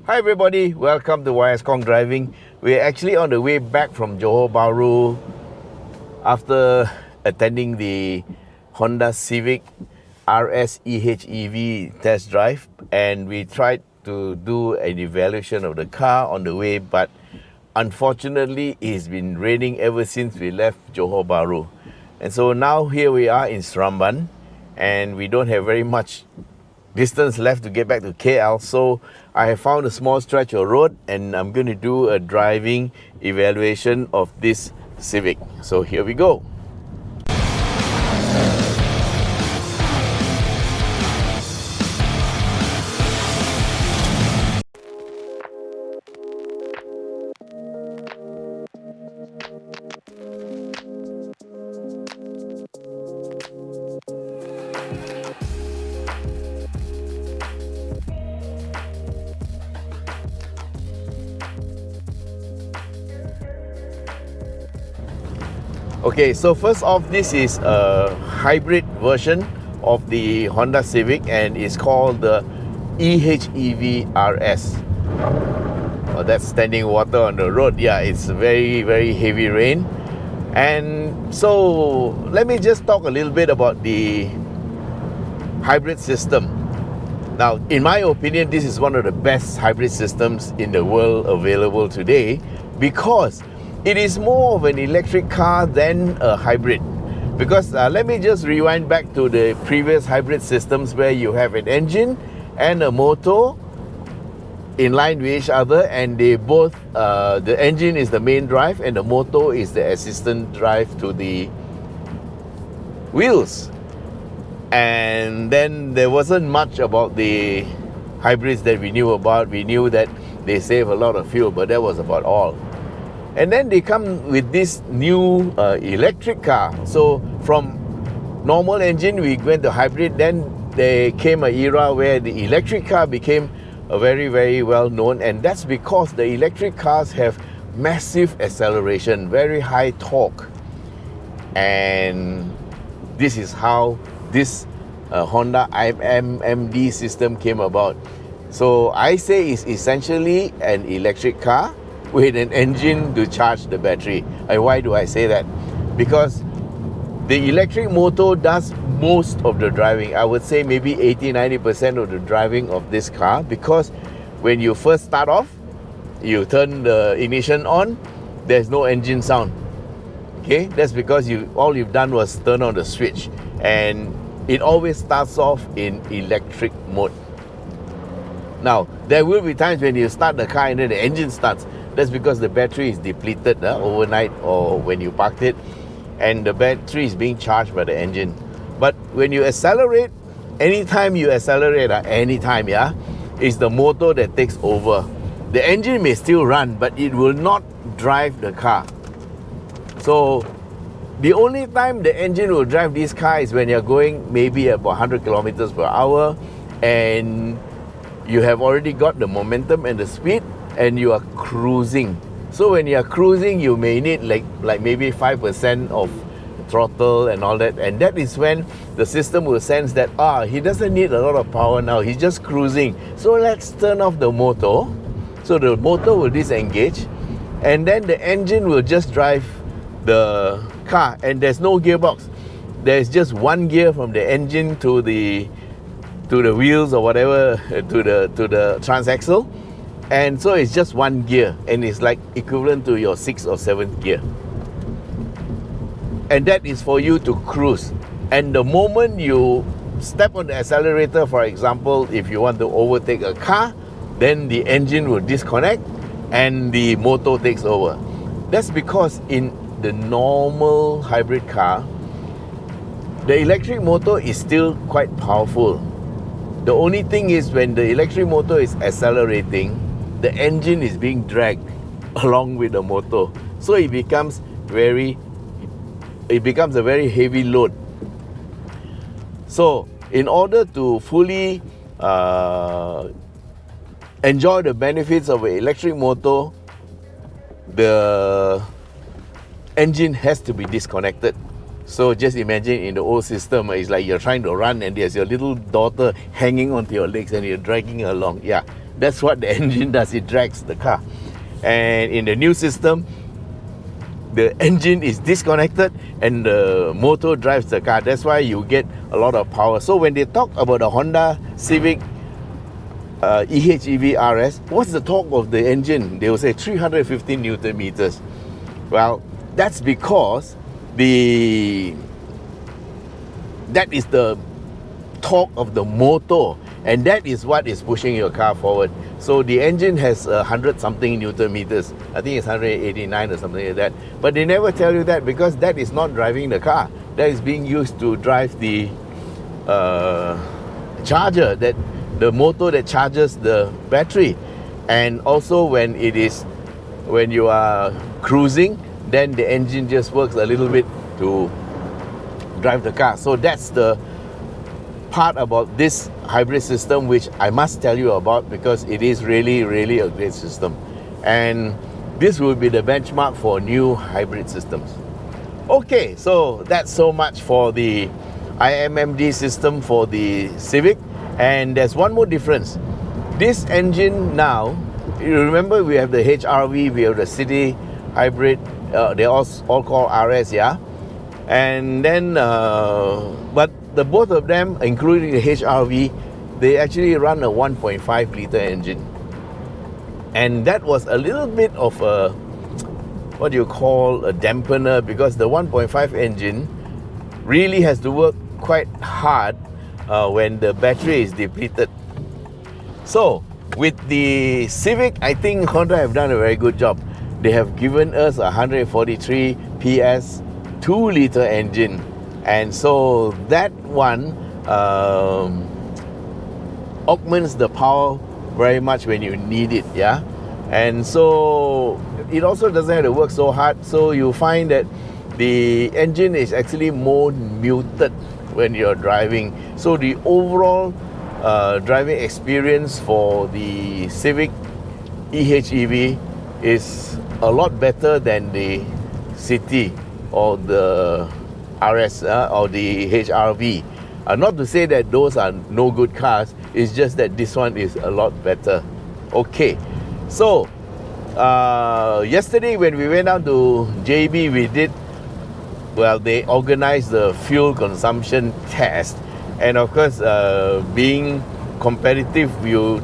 Hi everybody, welcome to Khong Driving. We're actually on the way back from Johor Bahru after attending the Honda Civic RS eHEV test drive, and we tried to do an evaluation of the car on the way, but unfortunately it's been raining ever since we left Johor Bahru. And so now here we are in Seremban, and we don't have very much distance left to get back to KL, so I have found a small stretch of road and I'm going to do a driving evaluation of this Civic. So here we go. Okay, so first off, this is a hybrid version of the Honda Civic and it's called the eHEV RS. Oh, that's standing water on the road. Yeah, it's very heavy rain. And so let me just talk a little bit about the hybrid system. Now, in my opinion, this is one of the best hybrid systems in the world available today because it is more of an electric car than a hybrid. Because let me just rewind back to the previous hybrid systems where you have an engine and a motor in line with each other, and they both, the engine is the main drive and the motor is the assistant drive to the wheels. And then there wasn't much about the hybrids that we knew about. We knew that they save a lot of fuel, but that was about all. And then they come with this new electric car. So from normal engine, we went to hybrid. Then there came an era where the electric car became a very well known. And that's because the electric cars have massive acceleration, very high torque. And this is how this Honda i-MMD system came about. So I say it's essentially an electric car with an engine to charge the battery. And why do I say that? Because the electric motor does most of the driving. I would say maybe 80-90% of the driving of this car, because when you first start off, you turn the ignition on, there's no engine sound. Okay, that's because all you've done was turn on the switch, and it always starts off in electric mode. Now, there will be times when you start the car and then the engine starts. That's because the battery is depleted overnight or when you parked it, and the battery is being charged by the engine. But when you accelerate, anytime you accelerate, it's the motor that takes over. The engine may still run, but it will not drive the car. So the only time the engine will drive this car is when you're going maybe about 100 kilometers per hour and you have already got the momentum and the speed and you are cruising. So when you are cruising, you may need like maybe 5% of throttle and all that, and that is when the system will sense that he doesn't need a lot of power now, he's just cruising, so let's turn off the motor. So the motor will disengage and then the engine will just drive the car, and there's no gearbox. There's just one gear from the engine to the wheels or whatever, to the transaxle. And so it's just one gear, and it's like equivalent to your 6th or 7th gear. And that is for you to cruise. And the moment you step on the accelerator, for example, if you want to overtake a car, then the engine will disconnect and the motor takes over. That's because in the normal hybrid car, the electric motor is still quite powerful. The only thing is when the electric motor is accelerating, the engine is being dragged along with the motor, so it becomes a very heavy load. So in order to fully enjoy the benefits of an electric motor, the engine has to be disconnected. So just imagine in the old system, it's like you're trying to run and there's your little daughter hanging onto your legs and you're dragging her along. Yeah, That's what the engine does, it drags the car. And in the new system, the engine is disconnected and the motor drives the car. That's why you get a lot of power. So when they talk about the Honda Civic eHEV RS, what's the torque of the engine? They will say 315 Newton meters. Well, that's because that is the torque of the motor, and that is what is pushing your car forward. So the engine has 100 something Newton meters. I think it's 189 or something like that. But they never tell you that, because that is not driving the car. That is being used to drive the charger, the motor that charges the battery. And also when you are cruising, then the engine just works a little bit to drive the car. So that's the part about this hybrid system which I must tell you about, because it is really, really a great system. And this will be the benchmark for new hybrid systems. Okay, so that's so much for the i-MMD system for the Civic. And there's one more difference. This engine now, you remember we have the HRV, we have the city hybrid, they're all called RS, yeah? And then, but the both of them, including the HRV, they actually run a 1.5 liter engine. And that was a little bit of a, what do you call, a dampener, because the 1.5 engine really has to work quite hard when the battery is depleted. So with the Civic, I think Honda have done a very good job. They have given us a 143 PS 2 liter engine, and so that one augments the power very much when you need it, yeah. And so it also doesn't have to work so hard, so you find that the engine is actually more muted when you're driving. So the overall driving experience for the Civic eHEV is a lot better than the City or the RS or the HRV. Not to say that those are no good cars, it's just that this one is a lot better. Okay, so yesterday when we went down to JB, we did, well, they organized the fuel consumption test. And of course, being competitive, you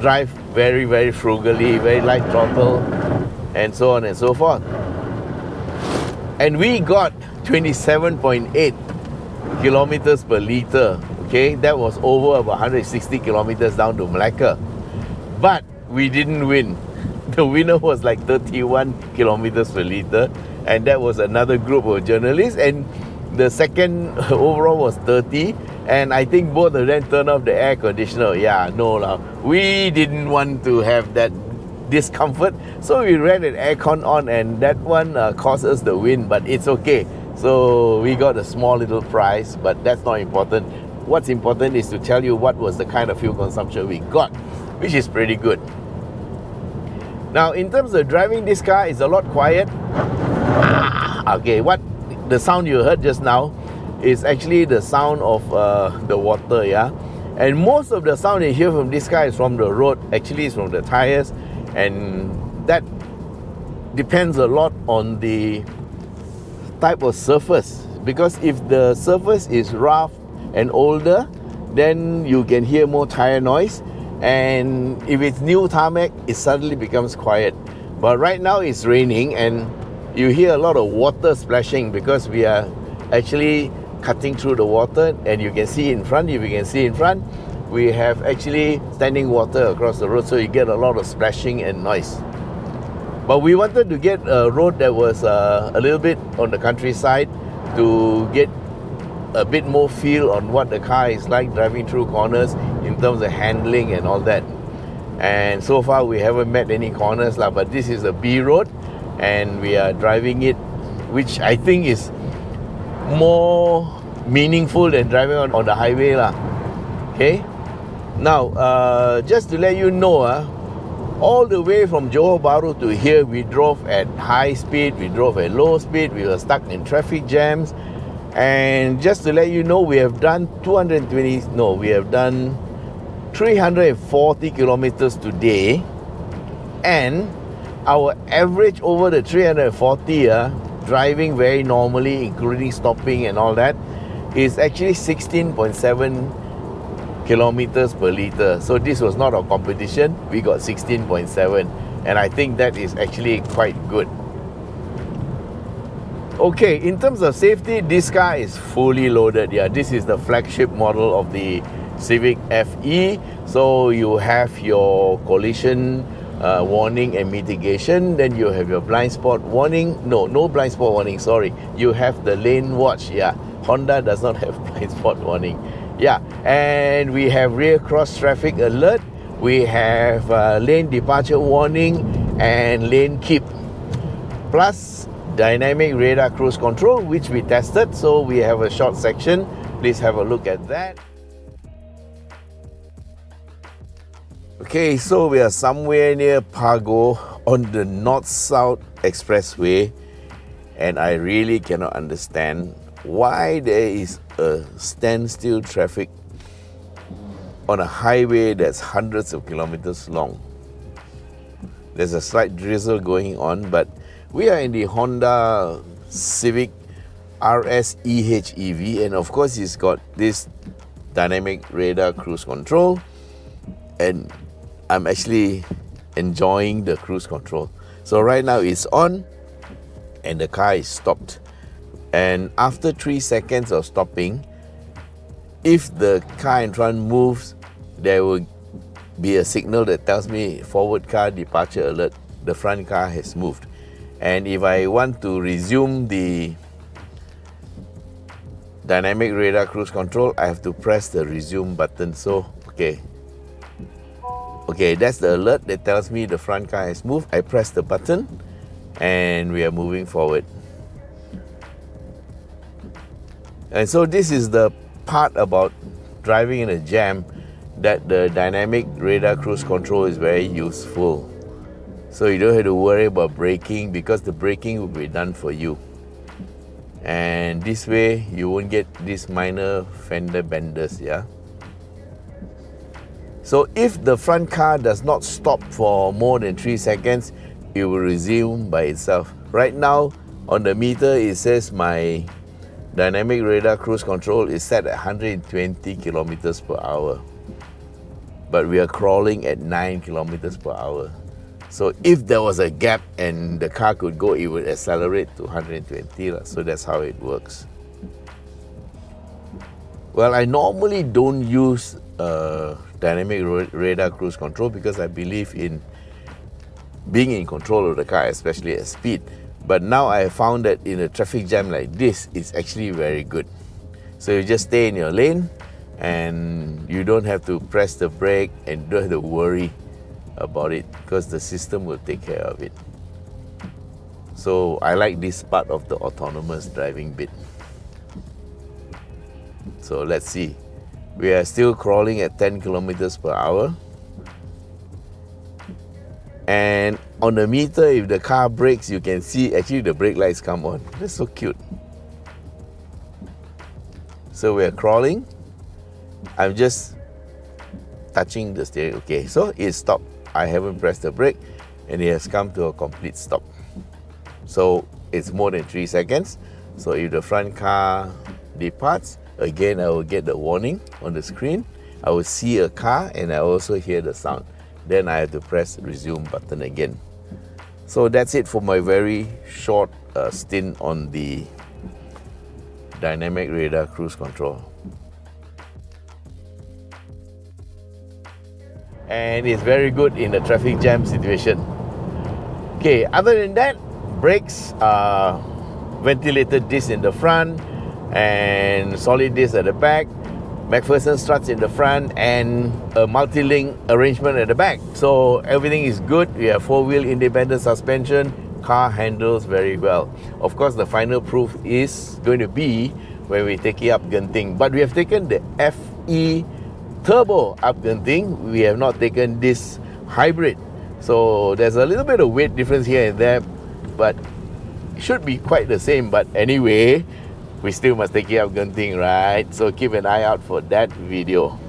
drive very, very frugally, very light throttle, and so on and so forth. And we got 27.8 kilometers per liter. Okay, that was over about 160 kilometers down to Malacca. But we didn't win. The winner was like 31 kilometers per liter, and that was another group of journalists. And the second overall was 30, and I think both of them turned off the air conditioner. Yeah, no, we didn't want to have that discomfort, so we ran an aircon on, and that one cost us the win, but it's okay. So we got a small little prize, but that's not important. What's important is to tell you what was the kind of fuel consumption we got, which is pretty good. Now, in terms of driving, this car is a lot quiet. Okay, what the sound you heard just now is actually the sound of the water, yeah? And most of the sound you hear from this car is from the road, actually it's from the tires, and that depends a lot on the type of surface, because if the surface is rough and older, then you can hear more tire noise, and if it's new tarmac, it suddenly becomes quiet. But right now it's raining and you hear a lot of water splashing, because we are actually cutting through the water, and you can see in front, if you can see in front, we have actually standing water across the road, so you get a lot of splashing and noise. But we wanted to get a road that was a little bit on the countryside to get a bit more feel on what the car is like driving through corners in terms of handling and all that. And so far we haven't met any corners, but this is a B road and we are driving it, which I think is more meaningful than driving on the highway. Okay? Now, just to let you know, all the way from Johor Bahru to here, we drove at high speed, we drove at low speed, we were stuck in traffic jams. And just to let you know, we have done 340 kilometers today, and our average over the 340 driving very normally, including stopping and all that, is actually 16.7 kilometers per liter. So this was not a competition. We got 16.7, and I think that is actually quite good. Okay, in terms of safety, this car is fully loaded. Yeah, this is the flagship model of the Civic FE. So you have your collision warning and mitigation. Then you have your blind spot warning. No blind spot warning, sorry. You have the lane watch. Yeah, Honda does not have blind spot warning. Yeah, and we have rear cross traffic alert. We have lane departure warning and lane keep. Plus dynamic radar cruise control, which we tested. So we have a short section. Please have a look at that. Okay, so we are somewhere near Pago on the North-South Expressway, and I really cannot understand why there is a standstill traffic on a highway that's hundreds of kilometers long. There's a slight drizzle going on, but we are in the Honda Civic RS eHEV, and of course it's got this dynamic radar cruise control, and I'm actually enjoying the cruise control. So right now it's on and the car is stopped, and after 3 seconds of stopping, if the car in front moves, there will be a signal that tells me forward car departure alert, the front car has moved. And if I want to resume the dynamic radar cruise control, I have to press the resume button. So, okay, that's the alert that tells me the front car has moved. I press the button and we are moving forward. And so this is the part about driving in a jam that the dynamic radar cruise control is very useful. So you don't have to worry about braking, because the braking will be done for you. And this way you won't get these minor fender benders, yeah? So if the front car does not stop for more than 3 seconds, it will resume by itself. Right now on the meter it says my dynamic radar cruise control is set at 120 kilometers per hour. But we are crawling at 9 kilometers per hour. So if there was a gap and the car could go, it would accelerate to 120. So that's how it works. Well, I normally don't use dynamic radar cruise control because I believe in being in control of the car, especially at speed. But now I have found that in a traffic jam like this, it's actually very good. So you just stay in your lane and you don't have to press the brake and don't have to worry about it, because the system will take care of it. So I like this part of the autonomous driving bit. So let's see. We are still crawling at 10 kilometers per hour. And on the meter, if the car brakes, you can see actually the brake lights come on. That's so cute. So we are crawling. I'm just touching the steering. Okay, so it stopped. I haven't pressed the brake and it has come to a complete stop. So it's more than 3 seconds. So if the front car departs, again I will get the warning on the screen. I will see a car and I also hear the sound. Then I have to press resume button again. So that's it for my very short stint on the dynamic radar cruise control. And it's very good in a traffic jam situation. Okay, other than that, brakes are ventilated disc in the front and solid disc at the back, McPherson struts in the front, and a multi-link arrangement at the back. So everything is good. We have 4-wheel independent suspension. Car handles very well. Of course, the final proof is going to be when we take it up Genting. But we have taken the FE Turbo up Genting. We have not taken this hybrid. So there's a little bit of weight difference here and there, but it should be quite the same. But anyway, we still must take it up Genting, right? So keep an eye out for that video.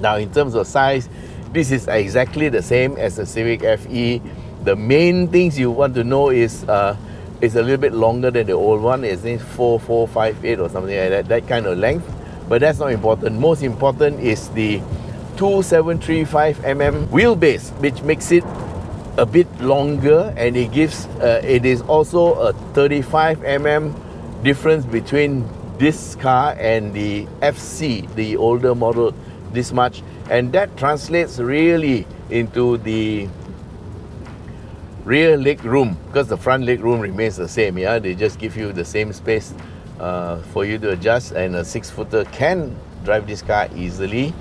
Now in terms of size, this is exactly the same as the Civic FE. The main things you want to know is it's a little bit longer than the old one. It's 4458 or something like that kind of length. But that's not important. Most important is the 2735 wheelbase, which makes it a bit longer, and it gives it is also a 35 difference between this car and the FC, the older model, this much, and that translates really into the rear leg room, because the front leg room remains the same. Yeah, they just give you the same space for you to adjust, and a 6-footer can drive this car easily.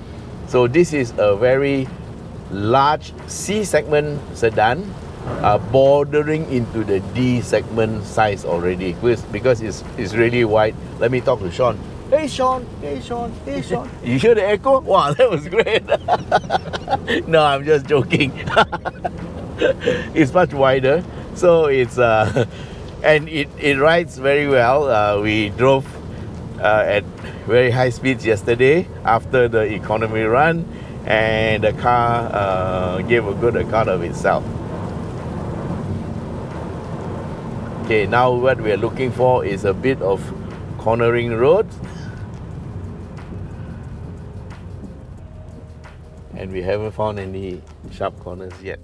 So this is a very large C segment sedan, bordering into the D segment size already, because it's really wide. Let me talk to Sean. Hey Sean, hey Sean, hey Sean. You hear the echo? Wow, that was great. No, I'm just joking. It's much wider, so it's and it rides very well. We drove at very high speeds yesterday after the economy run, and the car gave a good account of itself. Okay, now what we are looking for is a bit of cornering road, and we haven't found any sharp corners yet.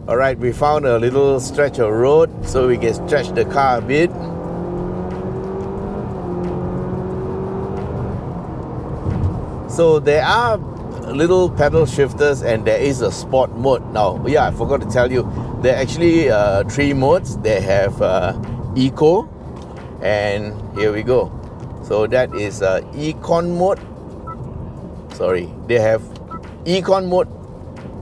Alright, we found a little stretch of road so we can stretch the car a bit. So there are little pedal shifters, and there is a sport mode. Now, yeah, I forgot to tell you, there are actually 3 modes. They have Eco, and here we go. So that is Econ mode. Sorry, they have Econ mode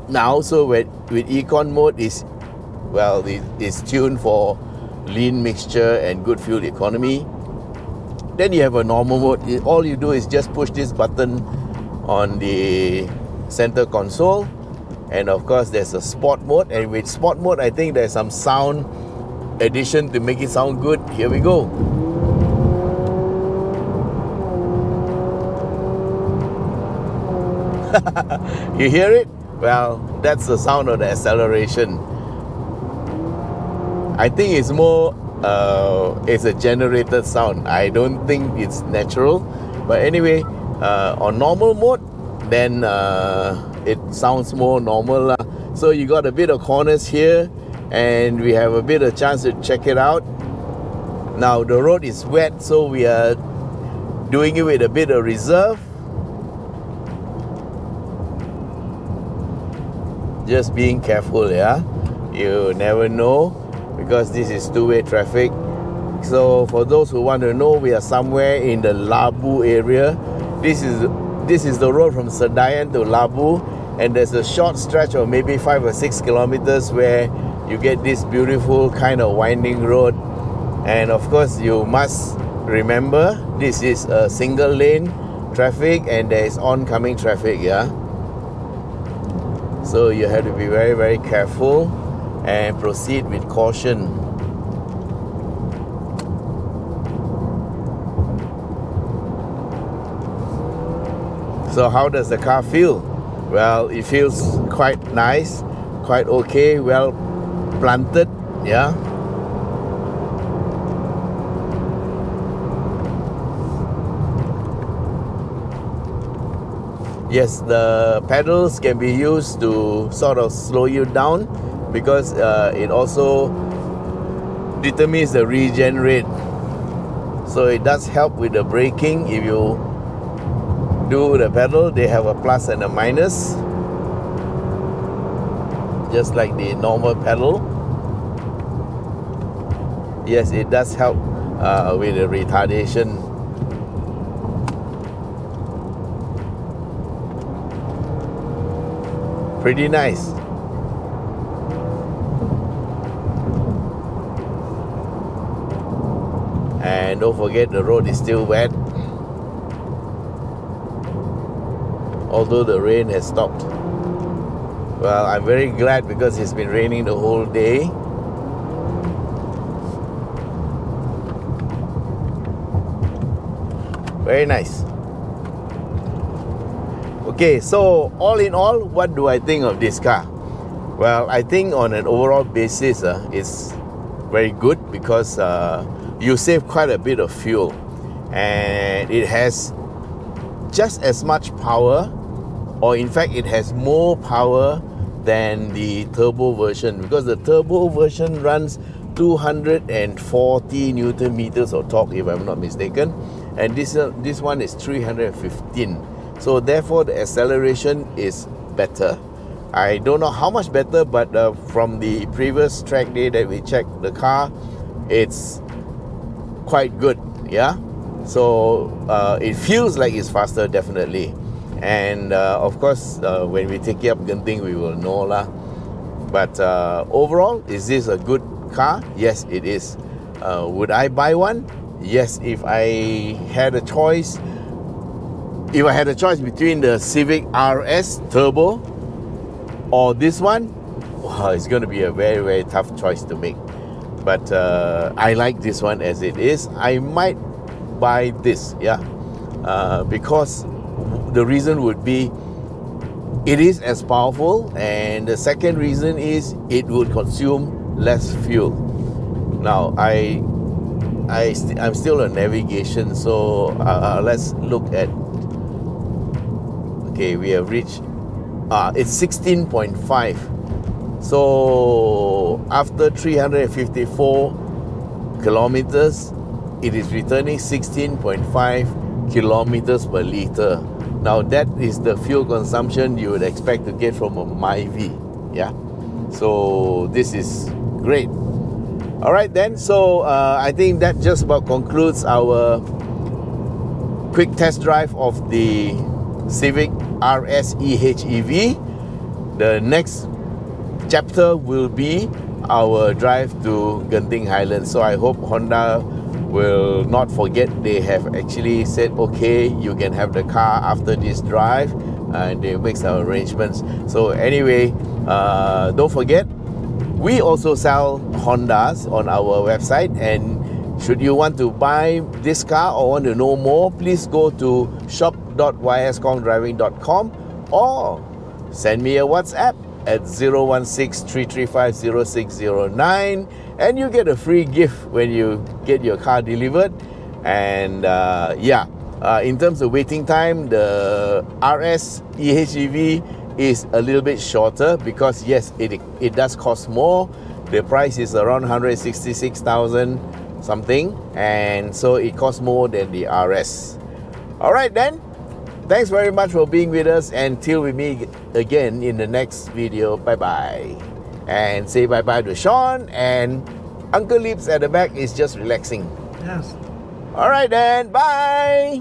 now. So with Econ mode it's tuned for lean mixture and good fuel economy. Then you have a normal mode. All you do is just push this button on the center console, and of course there's a sport mode, and with sport mode I think there's some sound addition to make it sound good. Here we go. You hear it? Well, that's the sound of the acceleration. I think it's more it's a generated sound. I don't think it's natural, but anyway, on normal mode, then it sounds more normal. So you got a bit of corners here, and we have a bit of chance to check it out. Now the road is wet, so we are doing it with a bit of reserve. Just being careful, yeah. You never know, because this is two-way traffic. So for those who want to know, we are somewhere in the Labu area. This is the road from Sedayan to Labu, and there's a short stretch of maybe 5 or 6 kilometers where you get this beautiful kind of winding road. And of course, you must remember this is a single lane traffic, and there is oncoming traffic, yeah. So you have to be very, very careful and proceed with caution. So how does the car feel? Well, it feels quite nice, quite okay, well planted, yeah. Yes, the pedals can be used to sort of slow you down, because it also determines the regen rate. So it does help with the braking. If you do the pedal, they have a plus and a minus, just like the normal pedal. Yes, it does help with the retardation. Pretty nice. And don't forget, the road is still wet, although the rain has stopped. Well, I'm very glad, because it's been raining the whole day. Very nice. Okay, so all in all, what do I think of this car? Well, I think on an overall basis, it's very good because you save quite a bit of fuel, and it has just as much power, or in fact it has more power than the turbo version, because the turbo version runs 240 Newton meters of torque, if I'm not mistaken, and this one is 315. So therefore the acceleration is better. I don't know how much better, but from the previous track day that we checked the car, it's quite good, yeah. So it feels like it's faster, definitely. And of course, when we take it up Genting, we will know lah. But overall, is this a good car? Yes, it is. Would I buy one? Yes, if I had a choice. If I had a choice between the Civic RS Turbo or this one, wow, it's going to be a very, very tough choice to make. But I like this one as it is. I might buy this, yeah, because the reason would be it is as powerful, and the second reason is it would consume less fuel. Now I'm still on navigation, so let's look at. Okay, we have reached. It's 16.5. So after 354 kilometers, it is returning 16.5 kilometers per liter. Now that is the fuel consumption you would expect to get from a Myvi, yeah. So this is great. All right then. So I think that just about concludes our quick test drive of the Civic RS eHEV. The next chapter will be our drive to Genting Highlands. So I hope Honda will not forget. They have actually said, okay, you can have the car after this drive, and they make some arrangements. So anyway, don't forget, we also sell Hondas on our website, and should you want to buy this car or want to know more, please go to shop.yskhongdriving.com or send me a WhatsApp at 016-335-0609, and you get a free gift when you get your car delivered. And in terms of waiting time, the RS eHEV is a little bit shorter because yes, it does cost more. The price is around 166,000 something, and so it costs more than the RS. All right then. Thanks very much for being with us, and till we meet again in the next video, bye-bye. And say bye-bye to Sean, and Uncle Lips at the back is just relaxing. Yes. All right then, bye!